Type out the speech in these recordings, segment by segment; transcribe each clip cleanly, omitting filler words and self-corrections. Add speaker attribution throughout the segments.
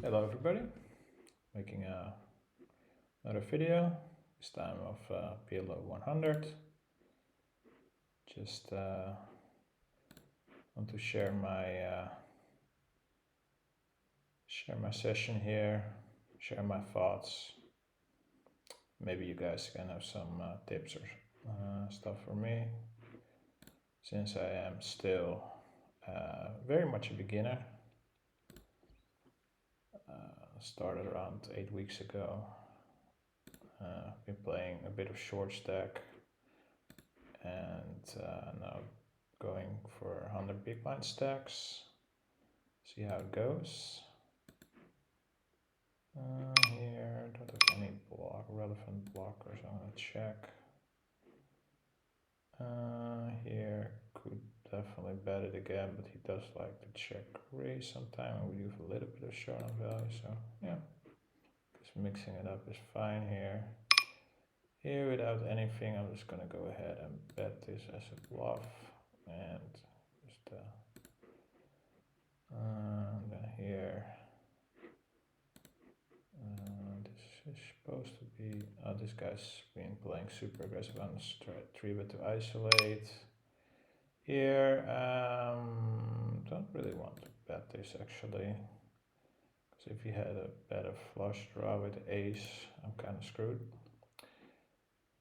Speaker 1: Hello everybody, making another video, this time of PLO100. Just want to share my session here, share my thoughts. Maybe you guys can have some tips or stuff for me, since I am still very much a beginner. Started around 8 weeks ago. Been playing a bit of short stack and now going for 100 big blind stacks. See how it goes. Here, don't have any relevant blockers. I'm gonna check. Here could definitely bet it again, but he does like to check raise sometime, and we do have a little bit of showdown value. So yeah, just mixing it up is fine here. Here, without anything, I'm just gonna go ahead and bet this as a bluff, and just then here, this is supposed to be. Oh, this guy's been playing super aggressive. I'm gonna try 3-bet to isolate. Here, don't really want to bet this actually, because if he had a better flush draw with ace, I'm kind of screwed.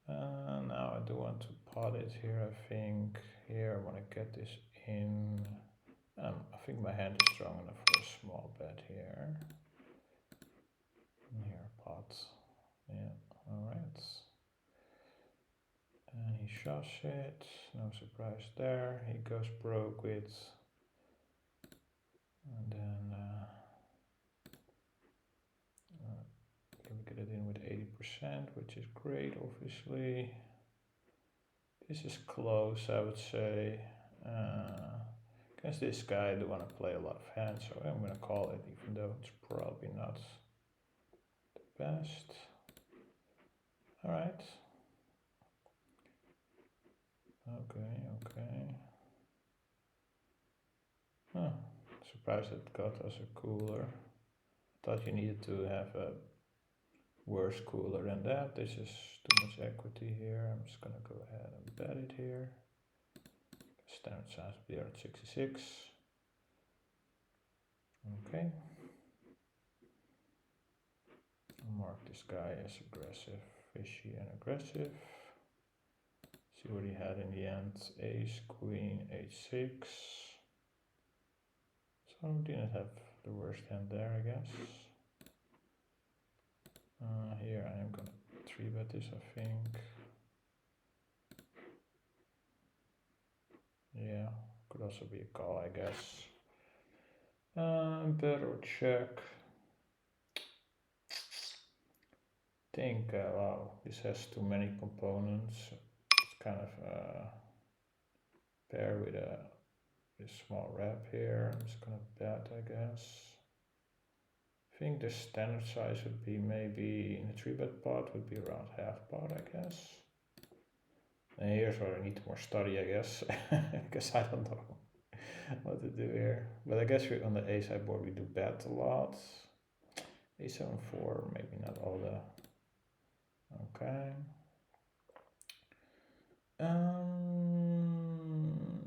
Speaker 1: Now I do want to pot it here. I think here I want to get this in. I think my hand is strong enough for a small bet here. And here pot. Yeah, alright. And he shoves it. No surprise there. He goes broke with. And then can we get it in with 80%, which is great, obviously. This is close, I would say. Against this guy, I do want to play a lot of hands, so I'm going to call it, even though it's probably not the best. Alright. Okay. Huh. Surprised it got us a cooler. Thought you needed to have a worse cooler than that. This is too much equity here. I'm just going to go ahead and bet it here. Standard size would be at 66. Okay. I'll mark this guy as aggressive, fishy and aggressive. See what he had in the end. Ace, queen, h6. So didn't have the worst hand there, I guess. Here I am gonna 3-bet this, I think. Yeah, could also be a call, I guess. Bet or check. Think, wow, this has too many components. It's kind of pair with a small wrap here. I'm just gonna bet, I guess. I think the standard size would be maybe in a 3-bet pot would be around half pot, I guess. And here's where I need more study, I guess, because I don't know what to do here. But I guess on the ace high board we do bet a lot. A7-4, maybe not all the. Okay.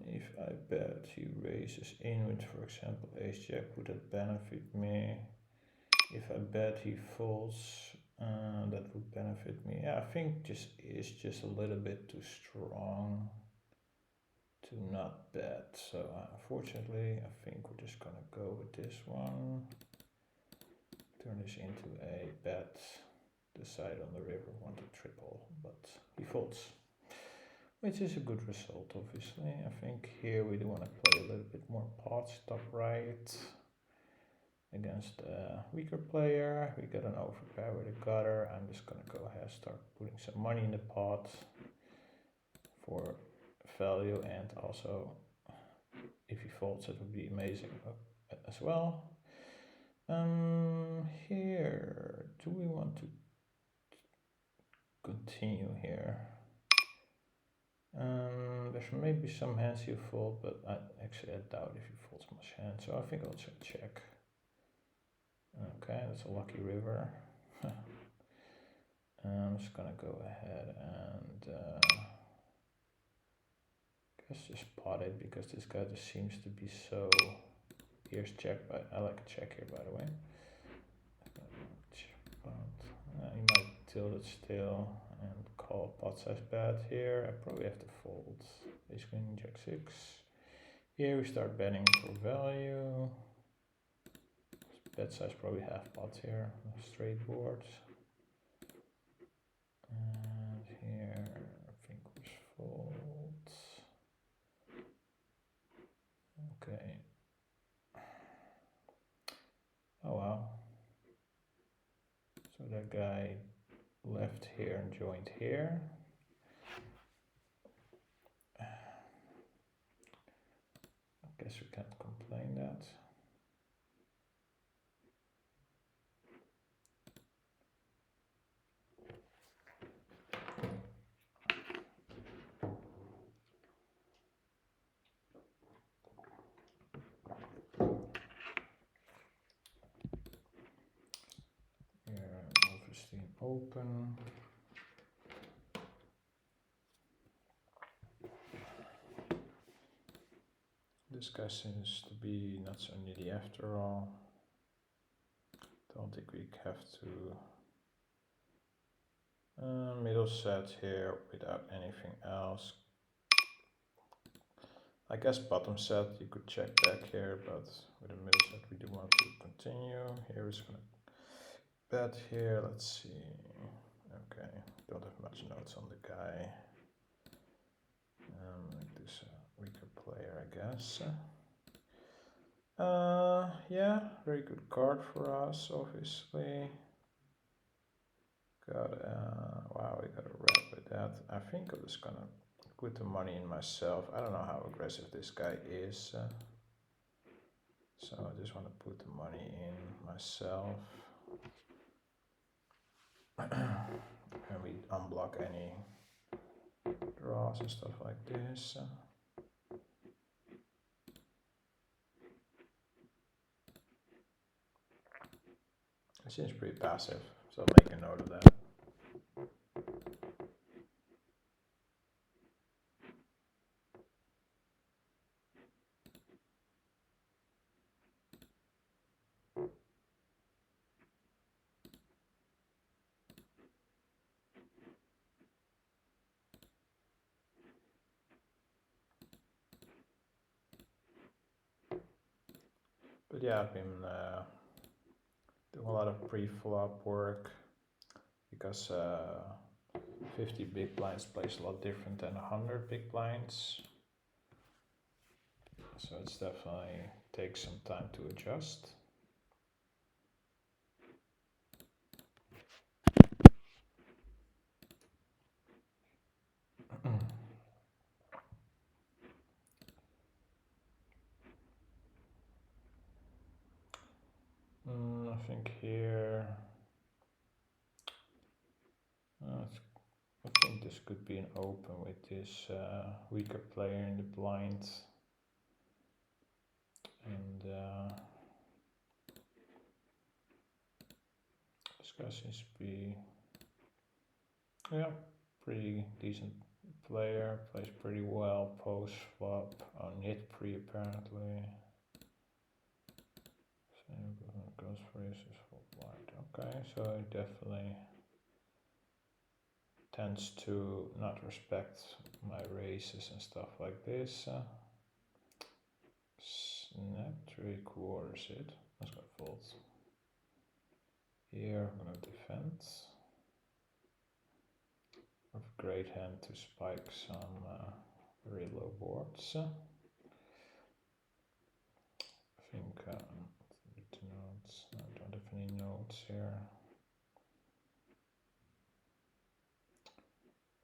Speaker 1: If I bet he raises in with, for example, ace jack, would that benefit me? If I bet he folds, that would benefit me. Yeah, I think this is just a little bit too strong to not bet. So unfortunately, I think we're just gonna go with this one. Turn this into a bet. Decide on the river, want to triple, but he folds, which is a good result, obviously. I think here we do want to play a little bit more pots, top right. Against a weaker player, we got an overpair with a gutter. I'm just gonna go ahead and start putting some money in the pot for value, and also if he folds, it would be amazing as well. Here, do we want to continue here? There's maybe some hands you fold, but I doubt if he folds much hands, so I think I'll check. that's a lucky river. I'm just gonna go ahead and guess just pot it because this guy just seems to be so. Here's check, but I like a check here, by the way. He might tilt it still and call pot size bet here. I probably have to fold. Ace queen jack 6. Here we start betting for value. Bet size probably half pot here. Straight boards. And here I think we fold. Okay. Oh wow. So that guy left here and joined here. I guess we can't complain that. Here, obviously open. This guy seems to be not so needy after all. Don't think we have to middle set here without anything else. I guess bottom set you could check back here, but with a middle set we do want to continue. Here is gonna bet here. Let's see. Okay, don't have much notes on the guy. Make this a weaker player, I guess. Yeah, very good card for us, obviously. Wow, we got a red with that. I think I'm just gonna put the money in myself. I don't know how aggressive this guy is. So I just want to put the money in myself. And we unblock any draws and stuff like this. It seems pretty passive, so I'll make a note of that. But yeah, I've been doing a lot of pre-flop work because 50 big blinds plays a lot different than 100 big blinds. So it's definitely takes some time to adjust. I think here, I think this could be an open with this weaker player in the blind. And this guy seems to be, yeah, pretty decent player, plays pretty well post flop on hit pre apparently. Same goes for aces for blind. Okay, so he definitely tends to not respect my races and stuff like this. Snap 3/4 it. Let's go fold. Here I'm gonna defend. Have a great hand to spike some very low boards. I think notes. I don't have any notes here.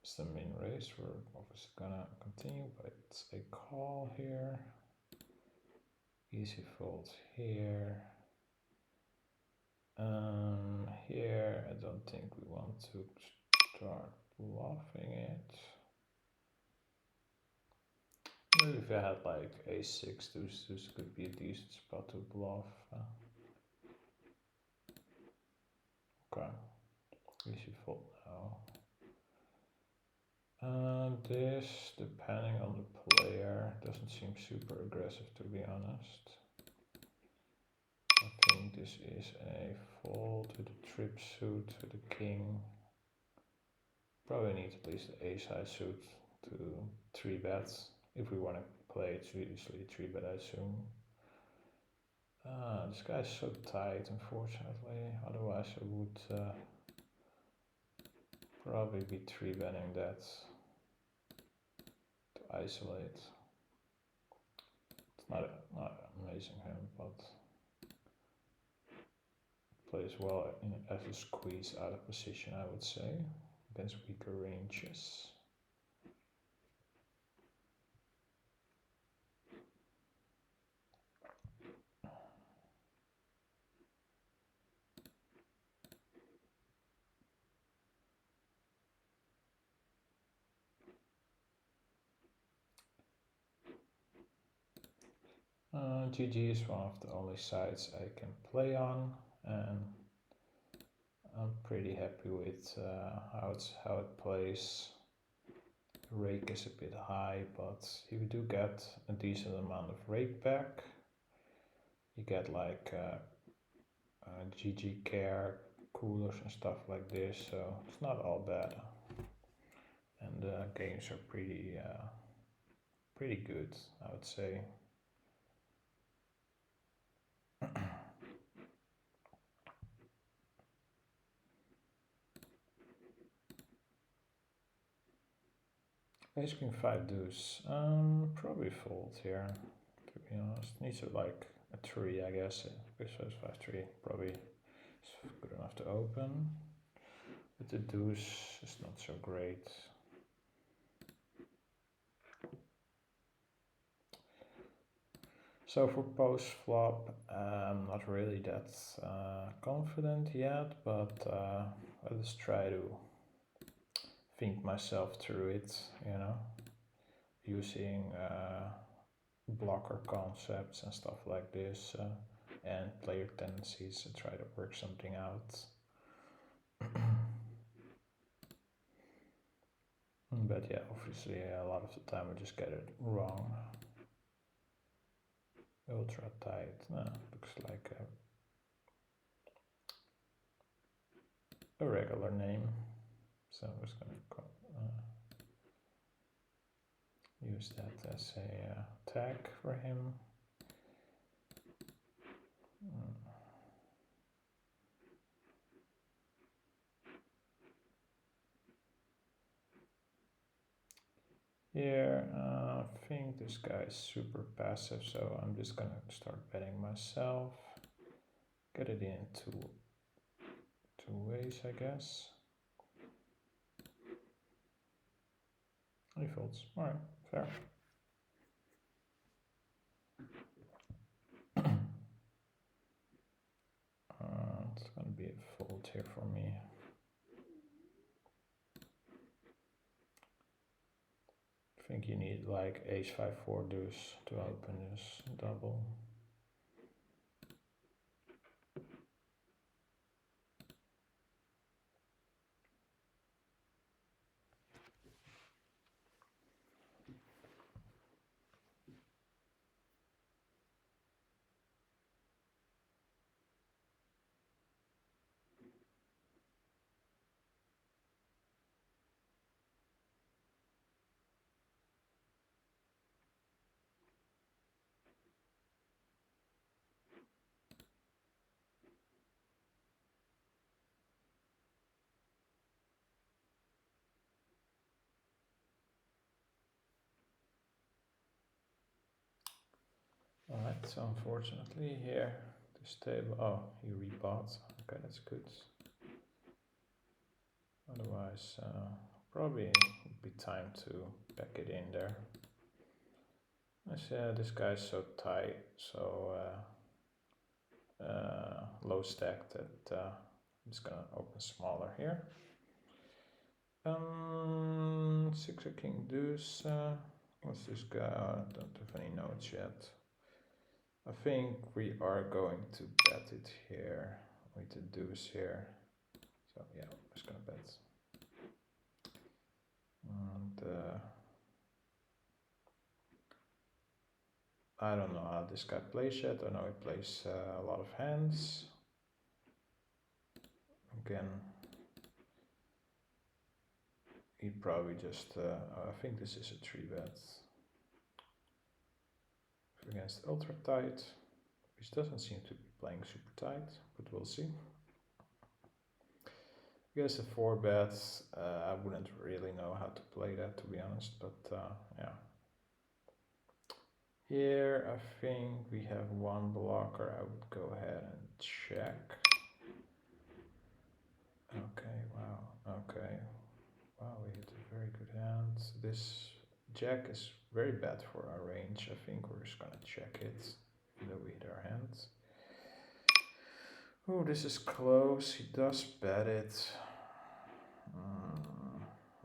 Speaker 1: It's the min raise. We're obviously gonna continue, but it's a call here. Easy fold here. Here I don't think we want to start bluffing it. Maybe if I had like ace-6, this could be a decent spot to bluff. We should fold now. This, depending on the player, doesn't seem super aggressive, to be honest. I think this is a fold with a trip suit with a king. Probably need at least the ace high suit to 3-bet. If we want to play it, usually 3-bet, I assume. This guy's so tight, unfortunately. Otherwise, I would probably be 3-betting that to isolate. It's not amazing hand, but plays well as a squeeze out of position, I would say, against weaker ranges. GG is one of the only sides I can play on, and I'm pretty happy with how it plays. Rake is a bit high, but you do get a decent amount of rake back. You get like GG care, coolers and stuff like this, so it's not all bad. And the games are pretty good, I would say. Ace King 5 deuce. Probably fold here, to be honest. Needs like a 3, I guess. Ace 5 3 probably is good enough to open. But the deuce is not so great. So for post flop, I'm not really that confident yet, but let's try to think myself through it, you know, using blocker concepts and stuff like this, and player tendencies to try to work something out. But yeah, obviously a lot of the time I just get it wrong. Ultra tight, looks like a regular name, so I'm just gonna use that as a tag for him. Here, I think this guy is super passive, so I'm just gonna start betting myself. Get it in two ways, I guess. He folds. Alright, fair. It's gonna be a fold here for me. I think you need like ace 5 4 deuce to open this double. Alright, so unfortunately here, this table, oh, he rebought, okay, that's good. Otherwise, probably would be time to back it in there. This guy's so tight, so low stack that I'm just gonna open smaller here. 6 of king deuce. What's this guy? I don't have any notes yet. I think we are going to bet it here with the deuce here. So yeah, I'm just gonna bet. And I don't know how this guy plays yet. I know he plays a lot of hands. Again, he probably just, I think this is a 3-bet against ultra tight, which doesn't seem to be playing super tight, but we'll see. Against a 4-bet, I wouldn't really know how to play that, to be honest, but yeah. Here, I think we have one blocker. I would go ahead and check. Okay, wow, okay. Wow, we hit a very good hand. This jack is very bad for our range. I think we're just gonna check it, even though we hit our hands. Oh, this is close. He does bet it.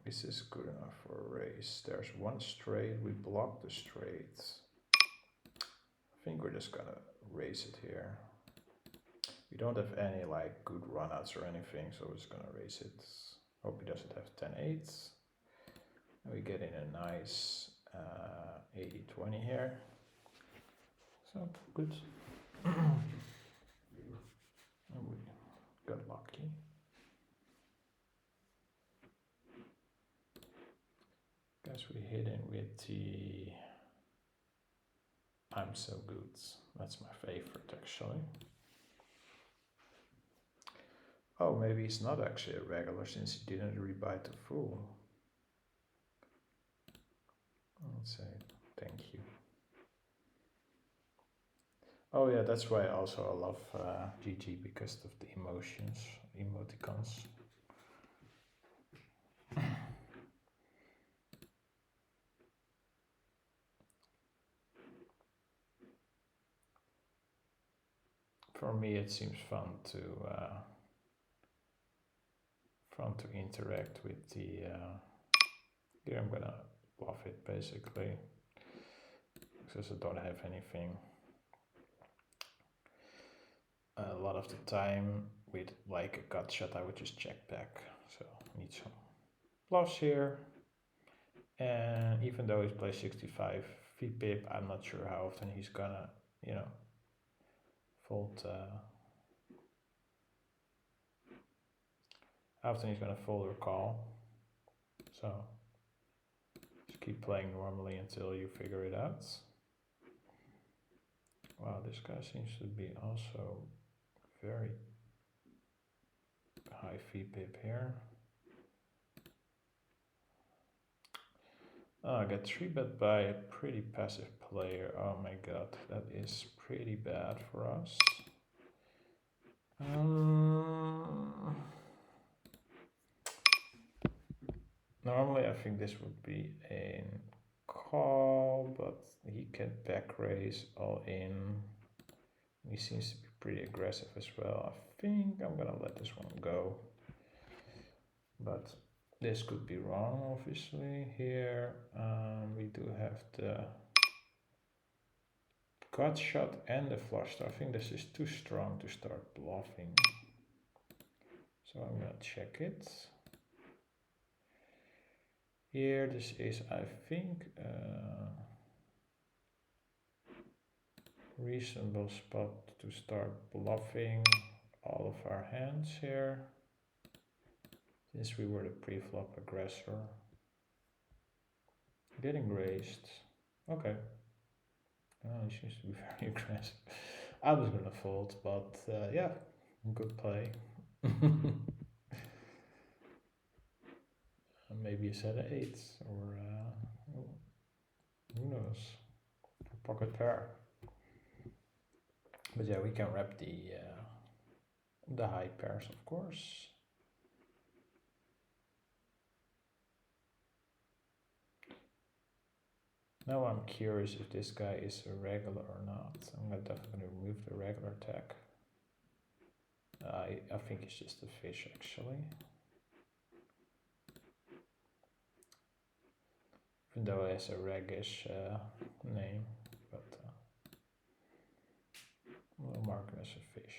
Speaker 1: Is this good enough for a raise? There's one straight. We block the straight. I think we're just gonna raise it here. We don't have any like good runouts or anything, so we're just gonna raise it. Hope he doesn't have 10-8s. And we get in a nice 80-20 here. So good. And we got lucky. Guess we hit in with the I'm so good. That's my favorite actually. Oh, maybe he's not actually a regular since he didn't rebuy to full. Let's say thank you. Oh yeah, that's why also I love GG, because of the emoticons. For me, it seems fun to interact with the. Here I'm gonna bluff it basically, because I don't have anything. A lot of the time, with like a gut shot, I would just check back. So I need some bluffs here. And even though he's played 65 VPIP, I'm not sure how often he's gonna, fold. How often he's gonna fold or call. So just keep playing normally until you figure it out. Wow, this guy seems to be also very high VPIP here. Oh, I got 3-bet by a pretty passive player. Oh my god, that is pretty bad for us. Normally I think this would be a call, but he can back raise all in. He seems to be pretty aggressive as well. I think I'm gonna let this one go. But this could be wrong, obviously. Here we do have the gut shot and the flush. I think this is too strong to start bluffing. So I'm gonna check it. Here, this is, I think, reasonable spot to start bluffing all of our hands here, since we were the pre-flop aggressor. Getting raised. Okay. Oh, he seems to be very aggressive. I was gonna fold, but yeah, good play. Maybe a set of 8s, or who knows, a pocket pair. But yeah, we can wrap the high pairs, of course. Now I'm curious if this guy is a regular or not. I'm definitely going to remove the regular tag. I think it's just a fish actually. Even though it has a regish name, but we'll mark him as a fish.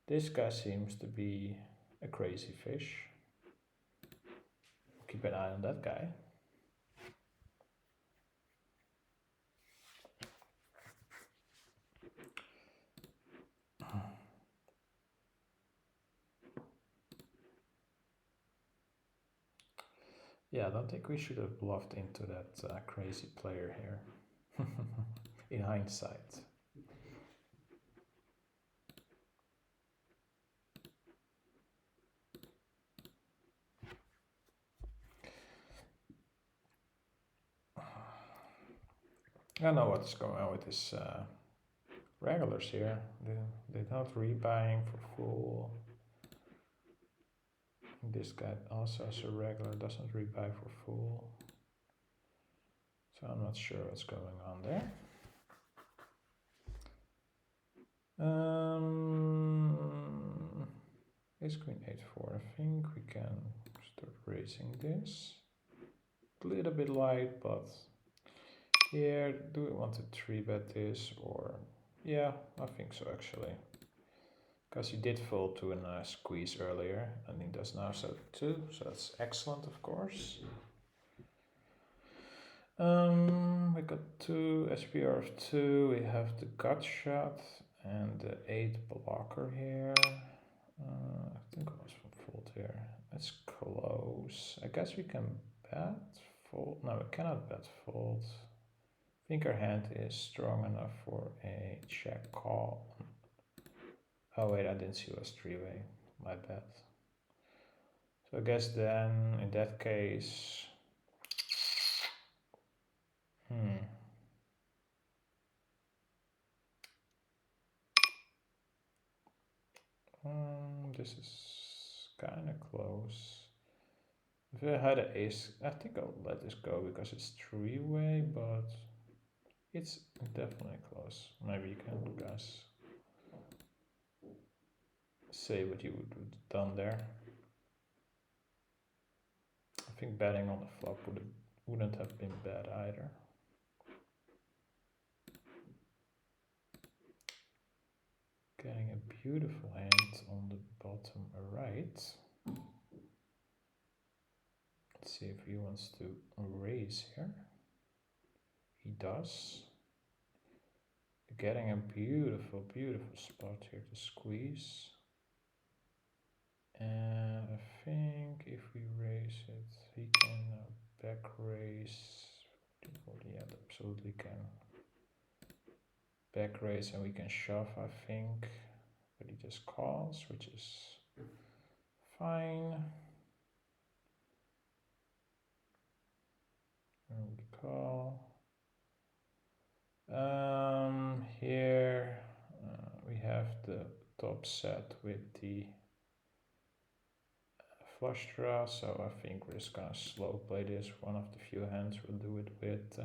Speaker 1: This guy seems to be a crazy fish. Keep an eye on that guy. Yeah, I don't think we should have bluffed into that crazy player here. In hindsight. I don't know what's going on with this regulars here. They're not rebuying for full. This guy also has a regular, doesn't rebuy for full. So I'm not sure what's going on there. Ace queen 8-4. I think we can start raising this. A little bit light, but here, do we want to 3-bet this or? Yeah, I think so actually. Because he did fold to a squeeze earlier, and he does now so too, so that's excellent, of course. We got 2 SPR of 2, we have the gut shot and the 8 blocker here. I think it was from fold here. Let's close. I guess we can bet fold. No, we cannot bet fold. I think our hand is strong enough for a check call. Oh wait, I didn't see it was 3-way. My bad. So I guess then in that case, this is kind of close. If I had an ace, I think I'll let this go because it's 3-way, but it's definitely close. Maybe you can, guys, say what you would have done there. I think betting on the flop wouldn't have been bad either. Getting a beautiful hand on the bottom right. Let's see if he wants to raise here. He does. Getting a beautiful, beautiful spot here to squeeze. And I think if we raise it, he can back raise. Yeah, absolutely can. Back raise and we can shove, I think. But he just calls, which is fine. And we call. Here we have the top set with the flush draw, so I think we're just gonna slow play this. One of the few hands we'll do it with.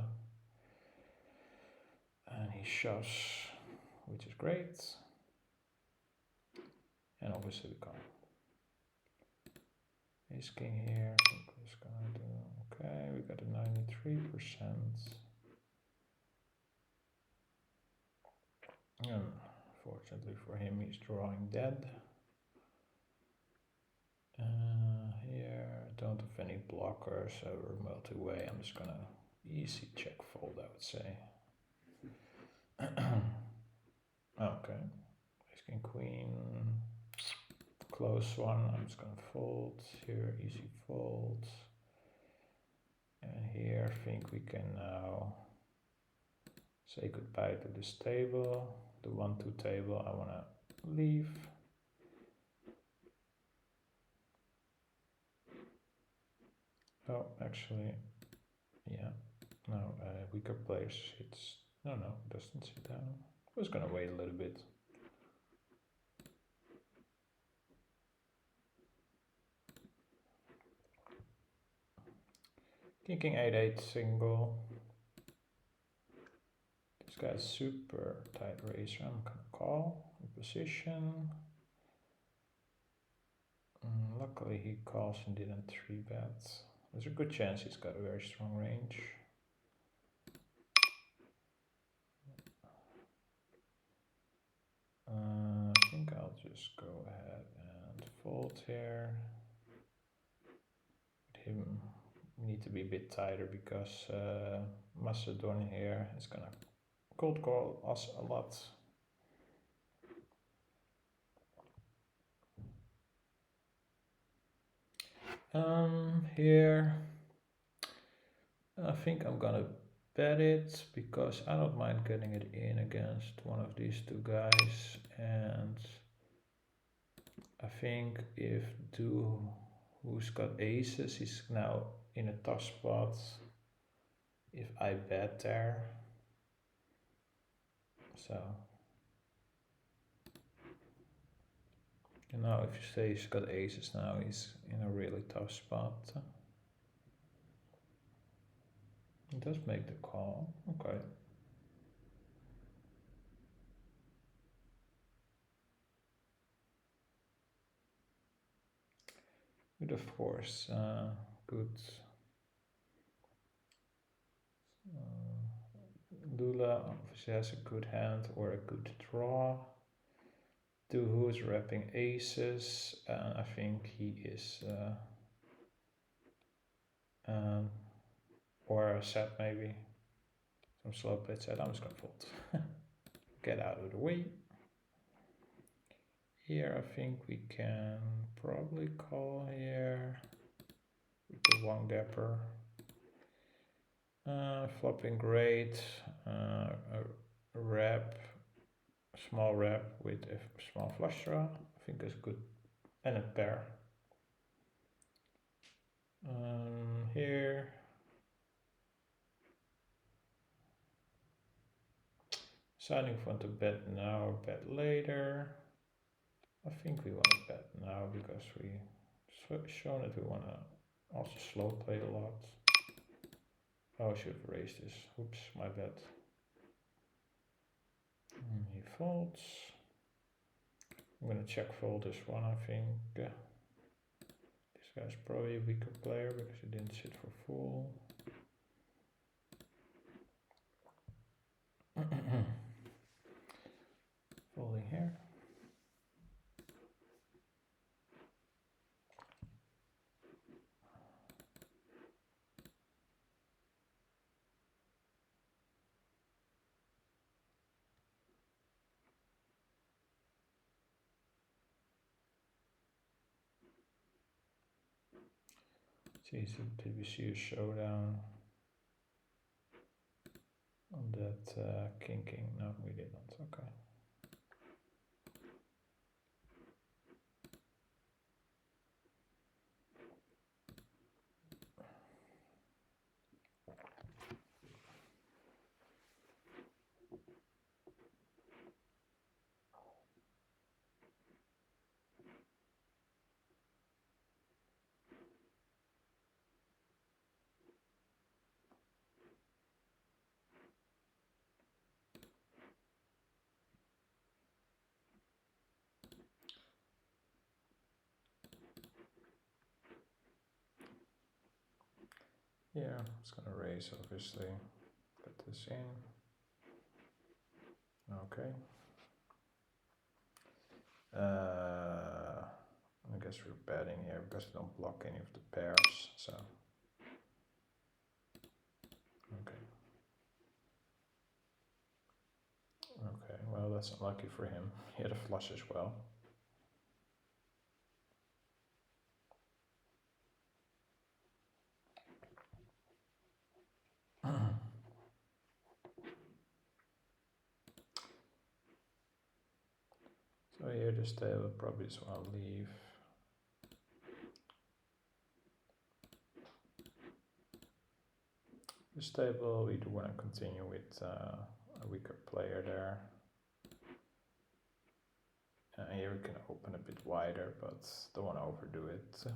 Speaker 1: And he shoves, which is great. And obviously we call. Ace king here, I think we're just gonna do, okay, we got a 93%. Fortunately for him, he's drawing dead. Here, don't have any blockers, so we're multi-way. I'm just gonna easy check fold, I would say. Okay, ace king queen, close one. I'm just gonna fold here, easy fold. And here, I think we can now say goodbye to this table, the 1-2 table. I wanna leave. Oh, actually, yeah. No, weaker players hits. No, doesn't sit down. I was gonna wait a little bit. King 8-8 single. This guy's super tight raiser. I'm gonna call in position. Luckily he calls and didn't 3-bet. There's a good chance he's got a very strong range. I think I'll just go ahead and fold here. Him need to be a bit tighter because Macedon here is gonna cold call us a lot. Here I think I'm gonna bet it because I don't mind getting it in against one of these two guys, and I think if who's got aces, he's now in a tough spot. If I bet there, so you know, if you say he's got aces now, he's in a really tough spot. It does make the call, okay. But of course, good. Lula obviously has a good hand or a good draw. Who's wrapping aces. I think he is, or a set maybe. Some slow play set. I'm just gonna fold. Get out of the way. Here I think we can probably call here with the one gapper. Flopping great. A wrap, small wrap with a small flush draw. I think is good, and a pair. Here. Deciding if we want to bet now or bet later. I think we want to bet now because we've shown that we want to also slow play a lot. Oh, I should have raised this. Oops, my bad. He folds. I'm gonna check fold this one, I think. This guy's probably a weaker player because he didn't sit for full. Folding here. See, did we see a showdown on that king? No, we did not. Okay. Yeah, I'm just gonna raise, obviously. Put this in. Okay. I guess we're betting here because we don't block any of the pairs, so. Okay. Okay, well, that's unlucky for him. He had a flush as well. So here this table probably just want to leave. This table we do want to continue with a weaker player there. Here we can open a bit wider, but don't want to overdo it.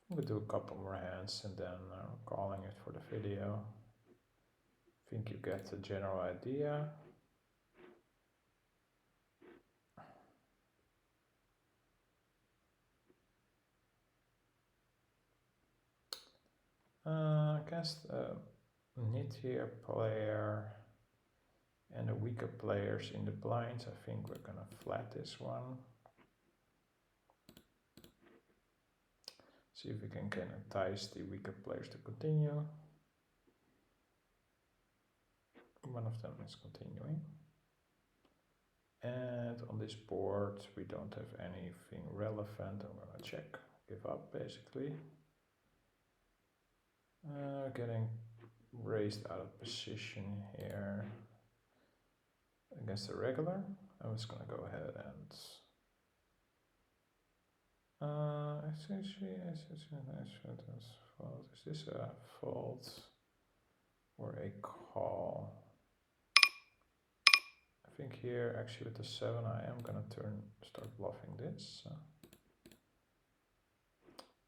Speaker 1: We'll do a couple more hands and then calling it for the video. I think you get the general idea. Against a mid-tier player and the weaker players in the blinds, I think we're gonna flat this one. See if we can entice the weaker players to continue. One of them is continuing. And on this board, we don't have anything relevant. I'm gonna check, give up basically. Getting raised out of position here against the regular. I'm just gonna go ahead and is this a fold or a call? I think here actually with the 7 I am gonna start bluffing this.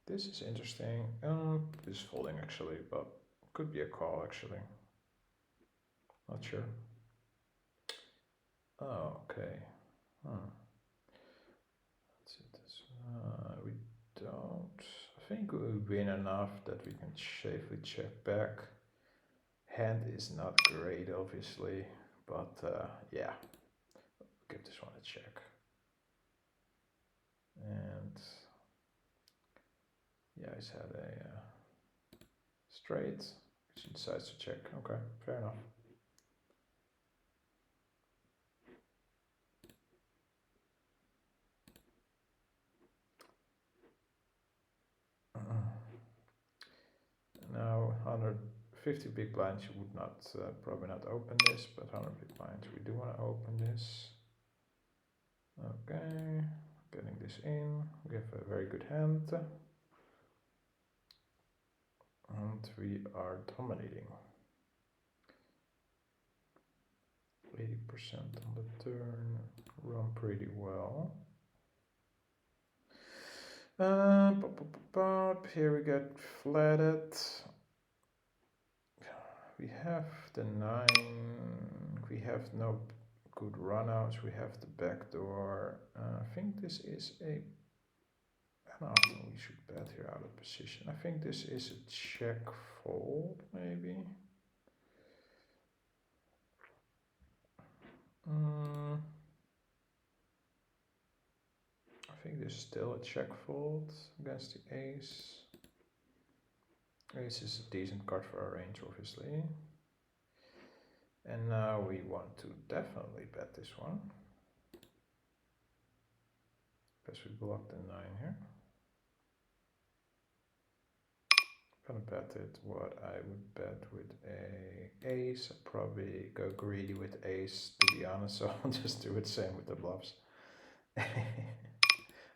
Speaker 1: This is interesting. This is folding actually, but could be a call actually. Not sure. Oh, okay. Let's see this. We don't. I think we win enough that we can safely check back. Hand is not great, obviously, but yeah, give this one a check. And yeah, he's had a straight, which he decides to check. Okay, fair enough. Now 150 big blinds, you would not probably not open this, but 100 big blinds, we do want to open this. Okay, getting this in. We have a very good hand. And we are dominating. 80% on the turn, run pretty well. Here we get flatted. We have the 9. We have no good runouts. We have the back door. I think this is a. I don't think we should bet here out of position. I think this is a check fold, maybe. I think there's still a check fold against the ace. Ace is a decent card for our range, obviously. And now we want to definitely bet this one. Because we blocked the 9 here. I'm gonna bet it what I would bet with a ace. I'd probably go greedy with ace, to be honest, so I'll just do it same with the bluffs.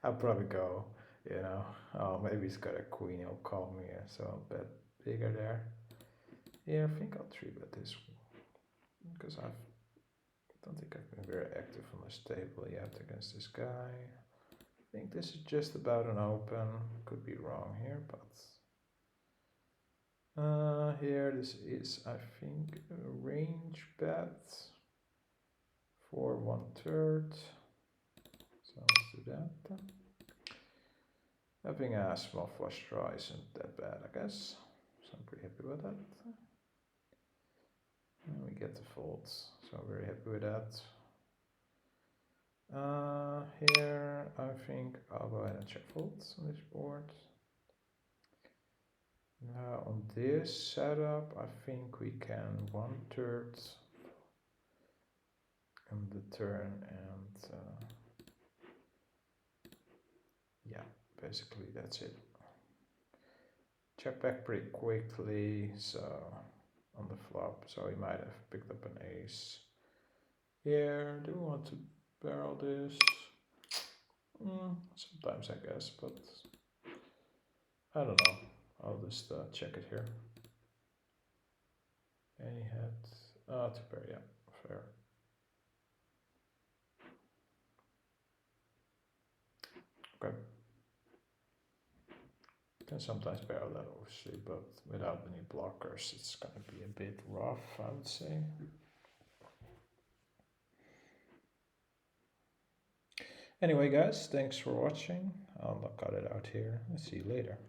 Speaker 1: I'll probably go, you know, oh, maybe he's got a queen, he'll call me, so I'll bet bigger there. Yeah, I think I'll 3-bet this because I don't think I've been very active on this table yet against this guy. I think this is just about an open, could be wrong here, but here this is, I think, a range bet for 1/3. So let's do that. Having a small flush draw isn't that bad, I guess. So I'm pretty happy with that. And we get the folds, so I'm very happy with that. Here I think I'll go ahead and check folds on this board. Now on this setup, I think we can 1/3 on the turn and yeah, basically that's it. Check back pretty quickly, so on the flop, so he might have picked up an ace. Here, do we want to barrel this? Sometimes I guess, but I don't know. I'll just check it here. And he had to pair, yeah, fair. Okay. Can sometimes barrel that obviously, but without any blockers, it's gonna be a bit rough, I would say. Anyway, guys, thanks for watching. I'll cut it out here and see you later.